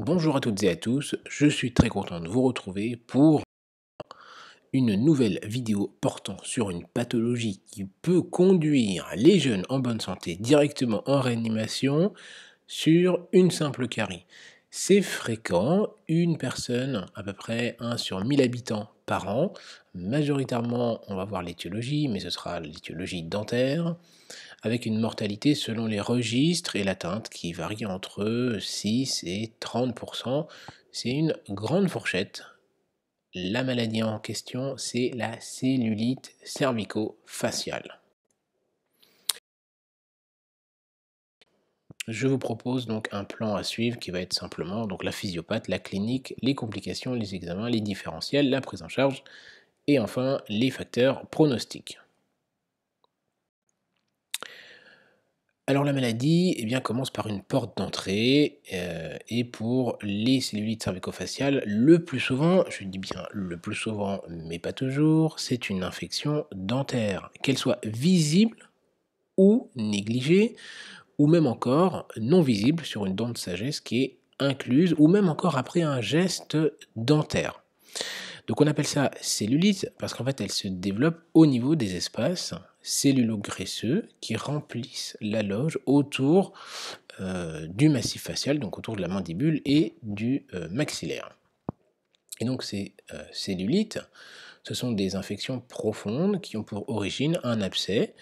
Bonjour à toutes et à tous, je suis très content de vous retrouver pour une nouvelle vidéo portant sur une pathologie qui peut conduire les jeunes en bonne santé directement en réanimation sur une simple carie. C'est fréquent, une personne, à peu près 1 sur 1000 habitants par an. Majoritairement, on va voir l'étiologie, mais ce sera l'étiologie dentaire, avec une mortalité selon les registres et l'atteinte qui varie entre 6 et 30%. C'est une grande fourchette. La maladie en question, c'est la cellulite cervico-faciale. Je vous propose donc un plan à suivre qui va être simplement donc la physiopathe, la clinique, les complications, les examens, les différentiels, la prise en charge et enfin les facteurs pronostiques. Alors la maladie commence par une porte d'entrée et pour les cellulites cervico-faciales, le plus souvent, je dis bien le plus souvent, mais pas toujours, c'est une infection dentaire, qu'elle soit visible ou négligée, ou même encore non visible sur une dent de sagesse qui est incluse, ou même encore après un geste dentaire. Donc on appelle ça cellulite parce qu'en fait elle se développe au niveau des espaces cellulo-graisseux qui remplissent la loge autour du massif facial, donc autour de la mandibule et du maxillaire. Et donc ces cellulites, ce sont des infections profondes qui ont pour origine un abcès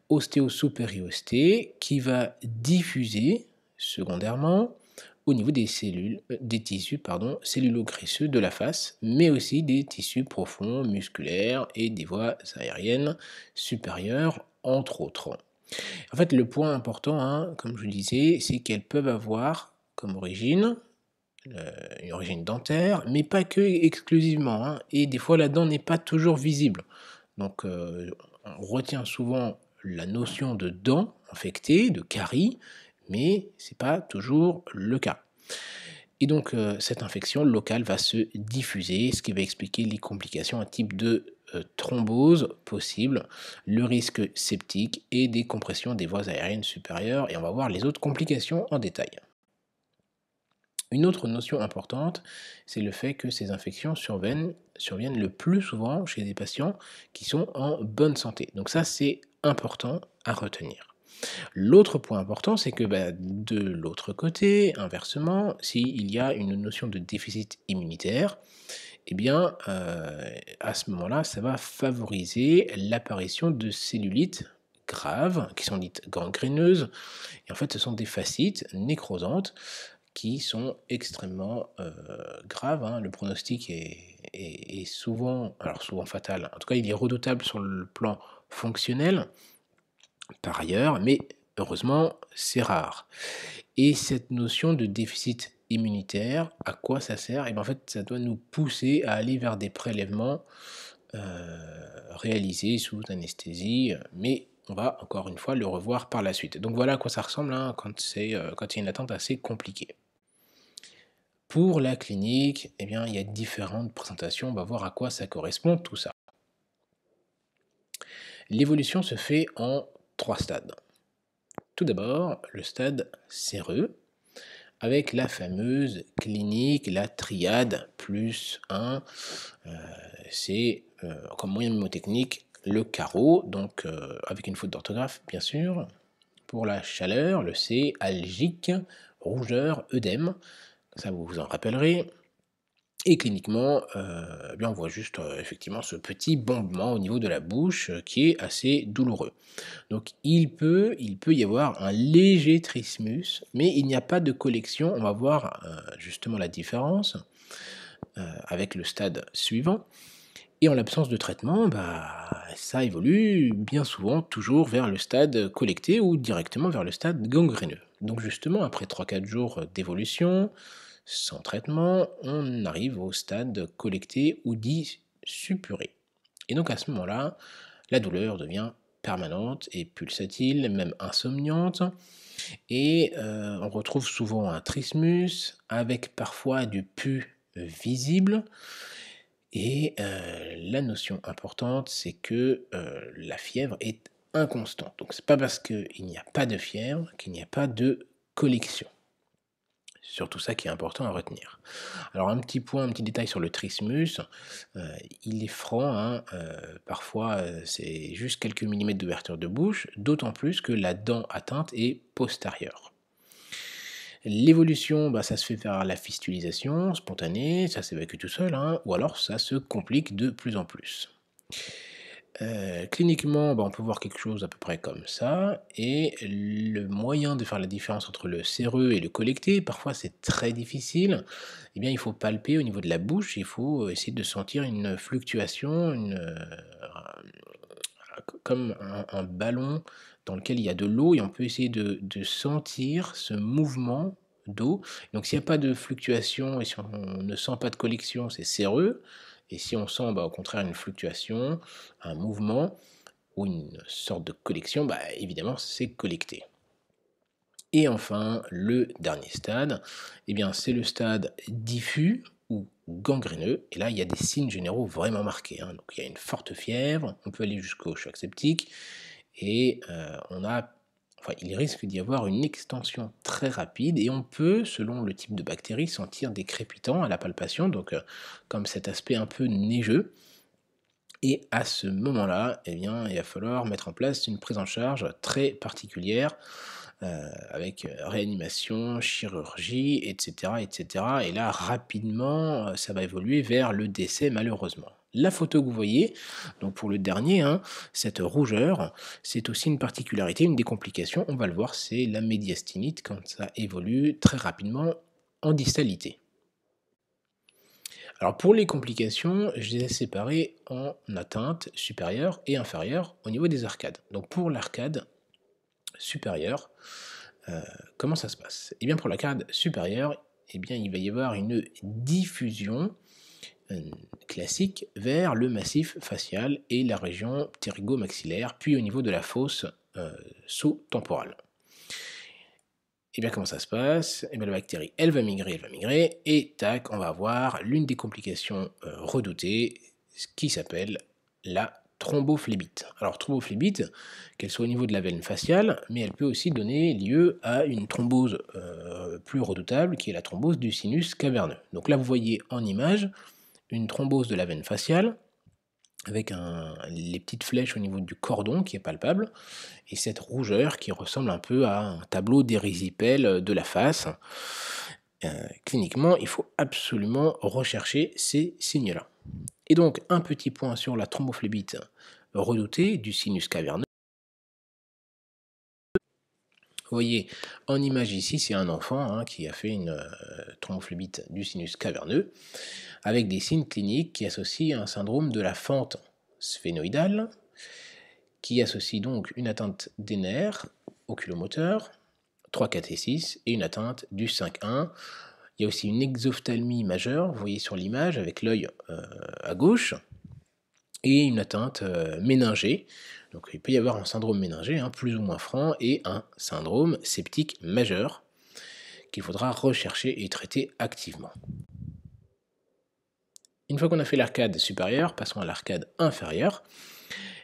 ostéo-sous-périosté qui va diffuser secondairement au niveau des cellules, des tissus cellulo-graisseux de la face, mais aussi des tissus profonds, musculaires et des voies aériennes supérieures, entre autres. En fait, le point important, hein, comme je le disais, c'est qu'elles peuvent avoir comme origine une origine dentaire, mais pas que exclusivement, hein, et des fois la dent n'est pas toujours visible. Donc on retient souvent la notion de dent infectée, de carie, mais ce n'est pas toujours le cas. Et donc cette infection locale va se diffuser, ce qui va expliquer les complications, un type de thrombose possible, le risque septique et des compressions des voies aériennes supérieures, et on va voir les autres complications en détail. Une autre notion importante, c'est le fait que ces infections surviennent le plus souvent chez des patients qui sont en bonne santé. Donc ça, c'est important à retenir. L'autre point important, c'est que de l'autre côté, inversement, s'il y a une notion de déficit immunitaire, à ce moment-là, ça va favoriser l'apparition de cellulites graves, qui sont dites gangréneuses. Et en fait, ce sont des fascites nécrosantes qui sont extrêmement graves, hein. Le pronostic est souvent, alors souvent fatal, en tout cas il est redoutable sur le plan fonctionnel par ailleurs, mais heureusement c'est rare. Et cette notion de déficit immunitaire, à quoi ça sert? En fait ça doit nous pousser à aller vers des prélèvements réalisés sous anesthésie, mais on va encore une fois le revoir par la suite. Donc voilà à quoi ça ressemble, hein, quand il y a une attente assez compliquée. Pour la clinique, il y a différentes présentations, on va voir à quoi ça correspond tout ça. L'évolution se fait en 3 stades. Tout d'abord, le stade séreux, avec la fameuse clinique, la triade plus 1, c'est comme moyen mnémotechnique le carreau, donc avec une faute d'orthographe bien sûr. Pour la chaleur, le C, algique, rougeur, œdème, ça vous vous en rappellerez. Et cliniquement, on voit juste, effectivement ce petit bombement au niveau de la bouche, qui est assez douloureux. Donc il peut y avoir un léger trismus, mais il n'y a pas de collection. On va voir, justement la différence, avec le stade suivant, et en l'absence de traitement, ça évolue bien souvent toujours vers le stade collecté ou directement vers le stade gangréneux. Donc justement après 3 4 jours d'évolution, sans traitement, on arrive au stade collecté ou dit suppuré. Et donc à ce moment-là, la douleur devient permanente et pulsatile, même insomniante, et on retrouve souvent un trismus avec parfois du pus visible. Et la notion importante, c'est que la fièvre est inconstante. Donc c'est pas parce qu'il n'y a pas de fièvre qu'il n'y a pas de collection. surtout ça qui est important à retenir. Alors un petit point, un petit détail sur le trismus, heu, il est franc, hein, parfois, c'est juste quelques millimètres d'ouverture de bouche, d'autant plus que la dent atteinte est postérieure. L'évolution, bah, ça se fait par la fistulisation spontanée, ça s'évacue tout seul, hein, ou alors ça se complique de plus en plus. Cliniquement, bah, on peut voir quelque chose à peu près comme ça et le moyen de faire la différence entre le séreux et le collecté, parfois c'est très difficile. Eh bien, il faut palper au niveau de la bouche, il faut essayer de sentir une fluctuation, comme un ballon dans lequel il y a de l'eau et on peut essayer de sentir ce mouvement d'eau. Donc s'il y a pas de fluctuation et si on ne sent pas de collection, c'est séreux et si on sent, bah, au contraire une fluctuation, un mouvement ou une sorte de collection, bah, évidemment c'est collecté. Et enfin, le dernier stade, eh bien, c'est le stade diffus ou gangréneux. Et là, il y a des signes généraux vraiment marqués, hein. Donc, il y a une forte fièvre, on peut aller jusqu'au choc septique, et enfin, il risque d'y avoir une extension très rapide, et on peut, selon le type de bactérie, sentir des crépitants à la palpation, donc comme cet aspect un peu neigeux. Et à ce moment-là, eh bien, il va falloir mettre en place une prise en charge très particulière avec réanimation, chirurgie, etc., etc. Et là, rapidement, ça va évoluer vers le décès, malheureusement. La photo que vous voyez, donc pour le dernier, hein, cette rougeur, c'est aussi une particularité, une des complications, on va le voir, c'est la médiastinite quand ça évolue très rapidement en distalité. Alors pour les complications, je les ai séparées en atteinte supérieure et inférieure au niveau des arcades. Donc pour l'arcade supérieure, Heu, comment ça se passe? Eh bien, pour la carde supérieure, eh bien, il va y avoir une diffusion, classique vers le massif facial et la région ptérygo-maxillaire, puis au niveau de la fosse, heu, sous-temporale. Eh bien, comment ça se passe? Eh bien, la bactérie, elle va migrer et tac, on va avoir l'une des complications, redoutées, ce qui s'appelle la thrombophlébite. Alors thrombophlébite, qu'elle soit au niveau de la veine faciale, mais elle peut aussi donner lieu à une thrombose, plus redoutable, qui est la thrombose du sinus caverneux. Donc là, vous voyez en image une thrombose de la veine faciale avec les petites flèches au niveau du cordon qui est palpable et cette rougeur qui ressemble un peu à un tableau d'érysipèle de la face. Heu, Cliniquement, il faut absolument rechercher ces signes-là. Et donc un petit point sur la thrombophlébite redoutée du sinus caverneux. Vous voyez en image ici, c'est un enfant, hein, qui a fait une, thrombophlébite du sinus caverneux avec des signes cliniques qui associent un syndrome de la fente sphénoïdale, qui associe donc une atteinte des nerfs oculomoteurs, 3, 4 et 6, et une atteinte du 5-1. Il y a aussi une exophthalmie majeure, vous voyez sur l'image avec l'œil à gauche, et une atteinte méningée. Donc il peut y avoir un syndrome méningé, hein, plus ou moins franc, et un syndrome septique majeur qu'il faudra rechercher et traiter activement. Une fois qu'on a fait l'arcade supérieure, passons à l'arcade inférieure.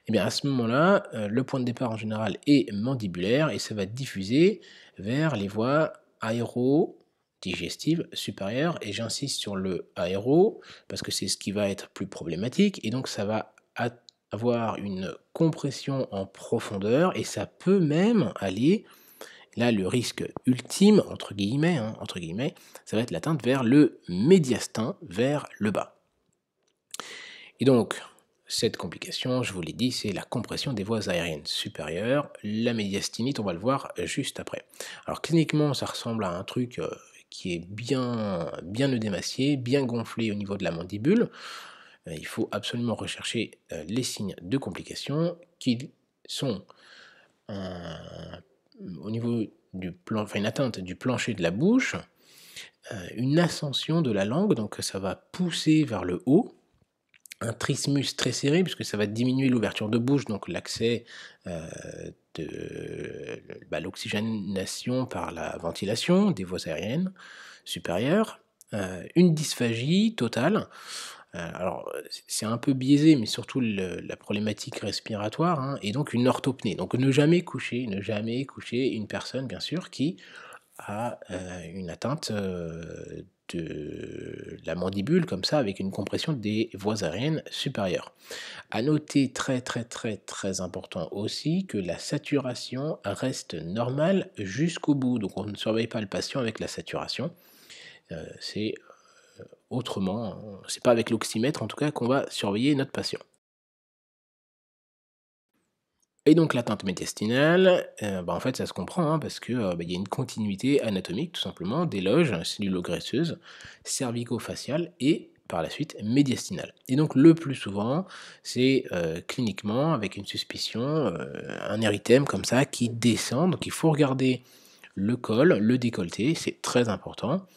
Et bien à ce moment-là, le point de départ en général est mandibulaire et ça va diffuser vers les voies aéro-digestives supérieures, et j'insiste sur le aéro parce que c'est ce qui va être plus problématique, et donc ça va avoir une compression en profondeur et ça peut même aller, là le risque ultime entre guillemets, ça va être l'atteinte vers le médiastin, vers le bas. Et donc, cette complication, je vous l'ai dit, c'est la compression des voies aériennes supérieures. La médiastinite, on va le voir juste après. Alors cliniquement, ça ressemble à un truc qui est bien œdémacié, bien gonflé au niveau de la mandibule. Il faut absolument rechercher les signes de complication qui sont un- au niveau du plan, enfin une atteinte du plancher de la bouche, une ascension de la langue, donc ça va pousser vers le haut, un trismus très serré puisque ça va diminuer l'ouverture de bouche, donc l'accès de l'oxygénation par la ventilation des voies aériennes supérieures, une dysphagie totale. Alors, c'est un peu biaisé, mais surtout la problématique respiratoire, hein, et donc une orthopnée. Donc ne jamais coucher une personne, bien sûr, qui à une atteinte de la mandibule, comme ça, avec une compression des voies aériennes supérieures. À noter, très très très très important aussi, que la saturation reste normale jusqu'au bout. Donc on ne surveille pas le patient avec la saturation. C'est autrement, c'est pas avec l'oxymètre en tout cas qu'on va surveiller notre patient. Et donc l'atteinte médiastinale, en fait ça se comprend, hein, parce que, il y a une continuité anatomique tout simplement des loges cellulo-graisseuses, cervico-faciales et par la suite médiastinales. Et donc le plus souvent, c'est, cliniquement avec une suspicion, un érythème comme ça qui descend, donc il faut regarder le col, le décolleté, c'est très important.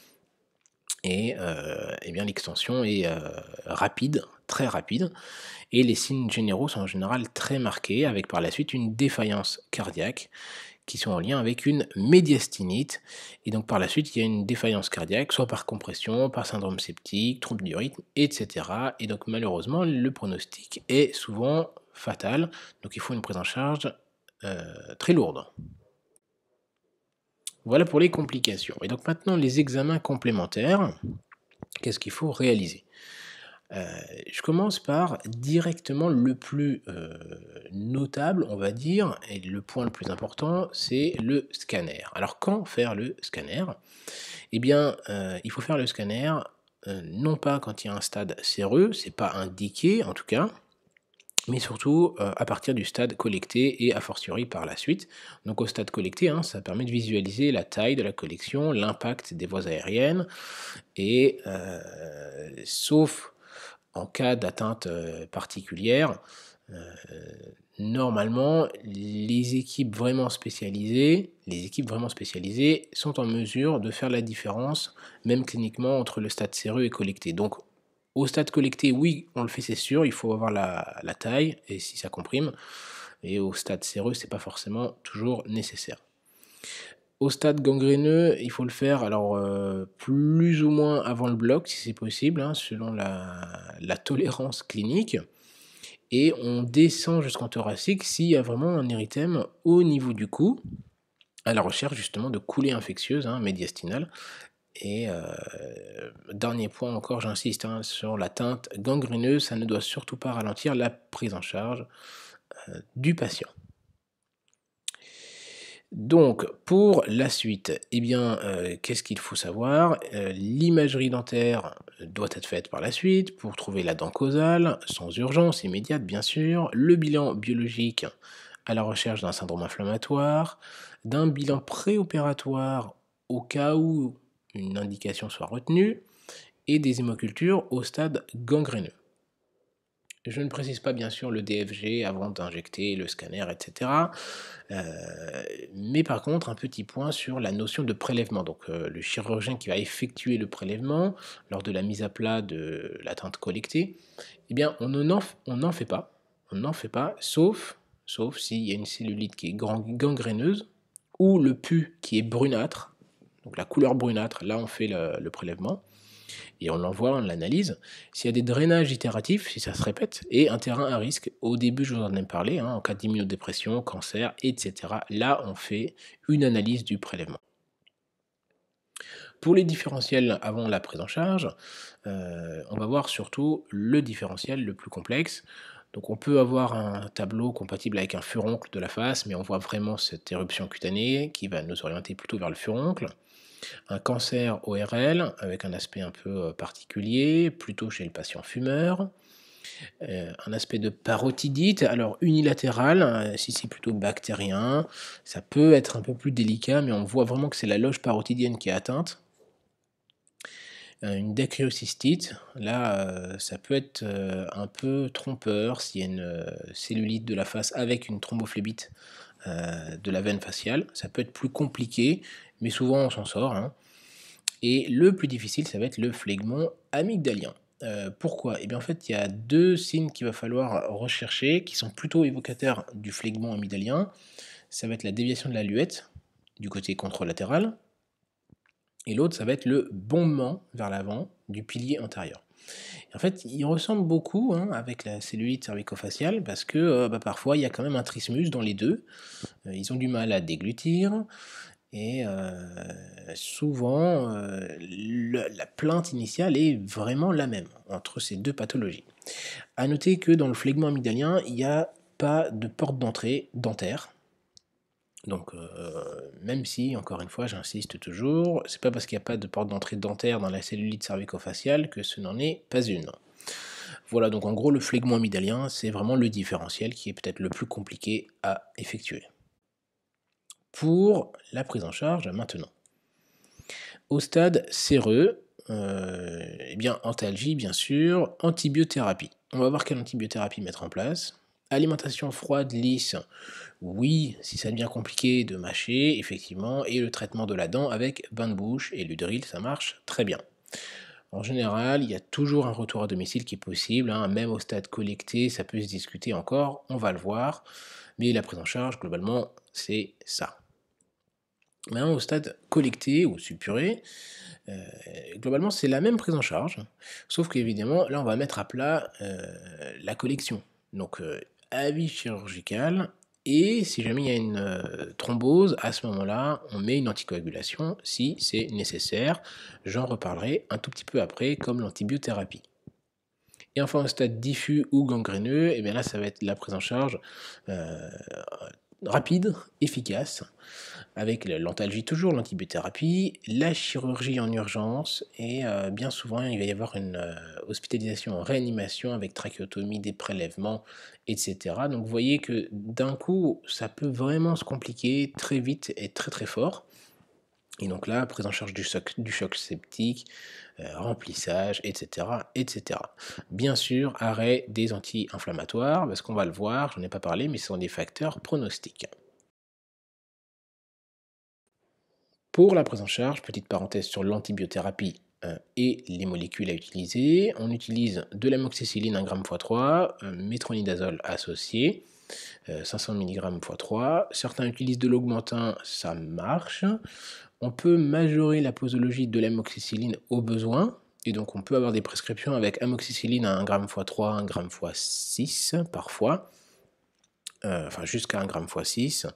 Et bien l'extension est, rapide, très rapide, et les signes généraux sont en général très marqués, avec par la suite une défaillance cardiaque qui sont en lien avec une médiastinite. Et donc par la suite, il y a une défaillance cardiaque, soit par compression, par syndrome septique, trouble du rythme, etc. Et donc malheureusement, le pronostic est souvent fatal. Donc il faut une prise en charge très lourde. Voilà pour les complications. Et donc maintenant, les examens complémentaires, qu'est-ce qu'il faut réaliser? Heu, je commence par directement le plus, notable, on va dire, et le point le plus important, c'est le scanner. Alors quand faire le scanner? Eh bien, il faut faire le scanner, non pas quand il y a un stade séreux, c'est pas indiqué en tout cas, mais surtout, à partir du stade collecté et a fortiori par la suite. Donc au stade collecté, hein, ça permet de visualiser la taille de la collection, l'impact des voies aériennes et sauf en cas d'atteinte, particulière, heu, normalement, les équipes vraiment spécialisées sont en mesure de faire la différence, même cliniquement, entre le stade séreux et collecté. Donc, au stade collecté, oui, on le fait, c'est sûr, il faut avoir la taille et si ça comprime, et au stade séreux, c'est pas forcément toujours nécessaire. Au stade gangréneux, il faut le faire alors, plus ou moins avant le bloc si c'est possible, hein, selon la tolérance clinique, et on descend jusqu'en thoracique s'il y a vraiment un érythème au niveau du cou, à la recherche justement de coulées infectieuses, hein, médiastinales. Et dernier point encore, j'insiste, hein, sur l'atteinte gangréneuse, ça ne doit surtout pas ralentir la prise en charge, du patient. Donc, pour la suite, eh bien, qu'est-ce qu'il faut savoir? L'imagerie dentaire doit être faite par la suite pour trouver la dent causale, sans urgence immédiate bien sûr. Le bilan biologique à la recherche d'un syndrome inflammatoire, d'un bilan préopératoire au cas où une indication soit retenue et des hémocultures au stade gangréneux. Je ne précise pas bien sûr le DFG avant d'injecter le scanner, etc. Heu, mais par contre, un petit point sur la notion de prélèvement. Donc, le chirurgien qui va effectuer le prélèvement lors de la mise à plat de l'atteinte collectée, eh bien, on n'en fait pas. On n'en fait pas, sauf s'il y a une cellulite qui est gangréneuse ou le pus qui est brunâtre, donc la couleur brunâtre, là on fait le prélèvement et on l'envoie, on l'analyse. S'il y a des drainages itératifs, si ça se répète, et un terrain à risque, au début je vous en ai parlé, hein, en cas d'immunodépression, cancer, etc. Là, on fait une analyse du prélèvement. Pour les différentiels avant la prise en charge, on va voir surtout le différentiel le plus complexe. Donc on peut avoir un tableau compatible avec un furoncle de la face, mais on voit vraiment cette éruption cutanée qui va nous orienter plutôt vers le furoncle. Un cancer ORL avec un aspect un peu, particulier, plutôt chez le patient fumeur. Un aspect de parotidite, alors unilatéral, si c'est plutôt bactérien, ça peut être un peu plus délicat, mais on voit vraiment que c'est la loge parotidienne qui est atteinte. Une dacryocystite, là, ça peut être, un peu trompeur s'il y a une, cellulite de la face avec une thrombophlébite, de la veine faciale. Ça peut être plus compliqué, mais souvent on s'en sort, hein. Et le plus difficile, ça va être le phlegmon amygdalien. Pourquoi? Eh bien, en fait, il y a 2 signes qu'il va falloir rechercher, qui sont plutôt évocateurs du phlegmon amygdalien. Ça va être la déviation de la luette, du côté contralatéral, et l'autre, ça va être le bombement vers l'avant du pilier antérieur. En fait, ils ressemblent beaucoup, hein, avec la cellulite cervico-faciale parce que, parfois, il y a quand même un trismus dans les 2. Ils ont du mal à déglutir Et souvent, la plainte initiale est vraiment la même entre ces 2 pathologies. À noter que dans le phlegmo amygdalien, il n'y a pas de porte d'entrée dentaire. Donc, même si, encore une fois, j'insiste toujours, c'est pas parce qu'il n'y a pas de porte d'entrée dentaire dans la cellulite cervico-faciale que ce n'en est pas une. Voilà, donc en gros, le phlegmo amygdalien, c'est vraiment le différentiel qui est peut-être le plus compliqué à effectuer. Pour la prise en charge maintenant. Au stade séreux, eh bien, antalgie, bien sûr, antibiothérapie. On va voir quelle antibiothérapie mettre en place. Alimentation froide, lisse, oui, si ça devient compliqué de mâcher, effectivement, et le traitement de la dent avec bain de bouche et l'udril, ça marche très bien. En général, il y a toujours un retour à domicile qui est possible, hein, même au stade collecté, ça peut se discuter encore, on va le voir, mais la prise en charge, globalement, c'est ça. Maintenant, au stade collecté ou suppuré, globalement, c'est la même prise en charge, sauf qu'évidemment, là, on va mettre à plat la collection. Donc, avis chirurgical, et si jamais il y a une thrombose, à ce moment-là, on met une anticoagulation si c'est nécessaire. J'en reparlerai un tout petit peu après, comme l'antibiothérapie. Et enfin, au stade diffus ou gangréneux, et bien là, ça va être la prise en charge euh, rapide, efficace, avec l'antalgie toujours, l'antibiothérapie, la chirurgie en urgence, et bien souvent il va y avoir une hospitalisation en réanimation avec trachéotomie, des prélèvements, etc. Donc vous voyez que d'un coup, ça peut vraiment se compliquer très vite et très très fort. Et donc là, prise en charge du choc septique, remplissage, etc., etc. Bien sûr, arrêt des anti-inflammatoires, parce qu'on va le voir, j'en ai pas parlé, mais ce sont des facteurs pronostiques. Pour la prise en charge, petite parenthèse sur l'antibiothérapie et les molécules à utiliser, on utilise de l'amoxicilline 1 g x 3, métronidazole associé, 500 mg x 3. Certains utilisent de l'augmentin, ça marche. On peut majorer la posologie de l'amoxicilline au besoin, et donc on peut avoir des prescriptions avec amoxicilline à 1 g x 3, 1 g x 6 parfois, enfin jusqu'à 1 g x 6.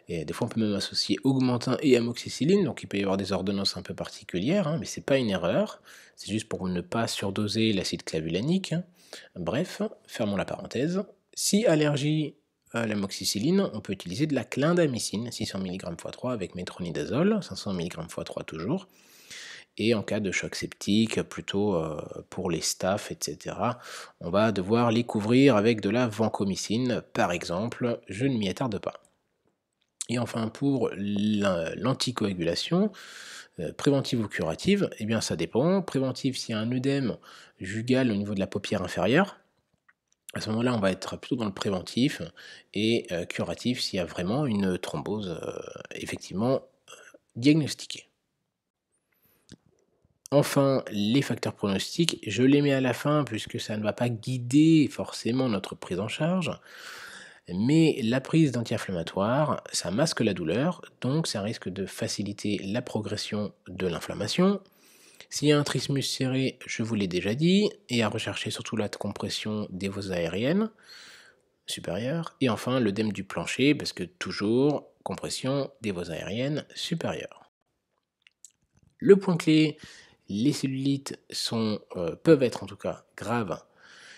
Et des fois, on peut même associer augmentin et amoxicilline, donc il peut y avoir des ordonnances un peu particulières, hein, mais c'est pas une erreur, c'est juste pour ne pas surdoser l'acide clavulanique. Bref, fermons la parenthèse. Si allergie à l'amoxicilline, on peut utiliser de la clindamycine, 600 mg x 3 avec métronidazole, 500 mg x 3 toujours. Et en cas de choc septique, plutôt pour les staphes, etc., on va devoir les couvrir avec de la vancomycine, par exemple. Je ne m'y attarde pas. Et enfin, pour l'anticoagulation, préventive ou curative, eh bien ça dépend. Préventive, s'il y a un œdème jugal au niveau de la paupière inférieure, à ce moment-là, on va être plutôt dans le préventif, et curatif s'il y a vraiment une thrombose effectivement diagnostiquée. Enfin, les facteurs pronostiques, je les mets à la fin puisque ça ne va pas guider forcément notre prise en charge. Mais la prise d'anti-inflammatoires, ça masque la douleur, donc ça risque de faciliter la progression de l'inflammation. S'il y a un trismus serré, je vous l'ai déjà dit, et à rechercher surtout la compression des voies aériennes supérieures. Et enfin, l'œdème du plancher, parce que toujours compression des voies aériennes supérieures. Le point clé, les cellulites peuvent être en tout cas graves.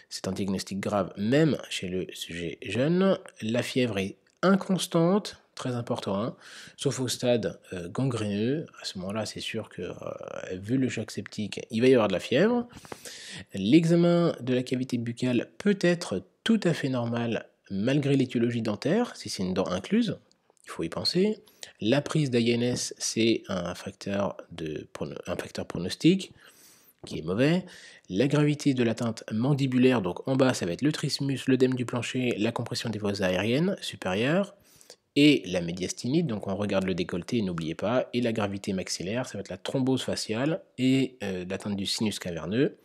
C'est un diagnostic grave même chez le sujet jeune. La fièvre est inconstante, très important, hein, sauf au stade gangréneux. À ce moment-là, c'est sûr que, vu le choc septique, il va y avoir de la fièvre. L'examen de la cavité buccale peut être tout à fait normal malgré l'étiologie dentaire, si c'est une dent incluse. Il faut y penser. La prise d'AINS, c'est un facteur pronostic qui est mauvais. La gravité de l'atteinte mandibulaire, donc en bas, ça va être le trismus, l'œdème du plancher, la compression des voies aériennes supérieures, et la médiastinite, donc on regarde le décolleté, n'oubliez pas, et la gravité maxillaire, ça va être la thrombose faciale et l'atteinte du sinus caverneux.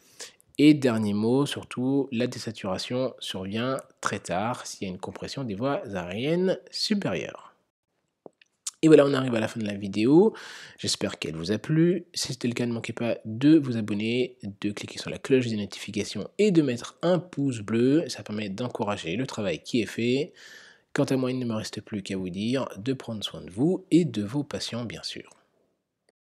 Et dernier mot, surtout, la désaturation survient très tard s'il y a une compression des voies aériennes supérieures. Et voilà, on arrive à la fin de la vidéo. J'espère qu'elle vous a plu. Si c'était le cas, ne manquez pas de vous abonner, de cliquer sur la cloche des notifications et de mettre un pouce bleu. Ça permet d'encourager le travail qui est fait. Quant à moi, il ne me reste plus qu'à vous dire de prendre soin de vous et de vos patients, bien sûr.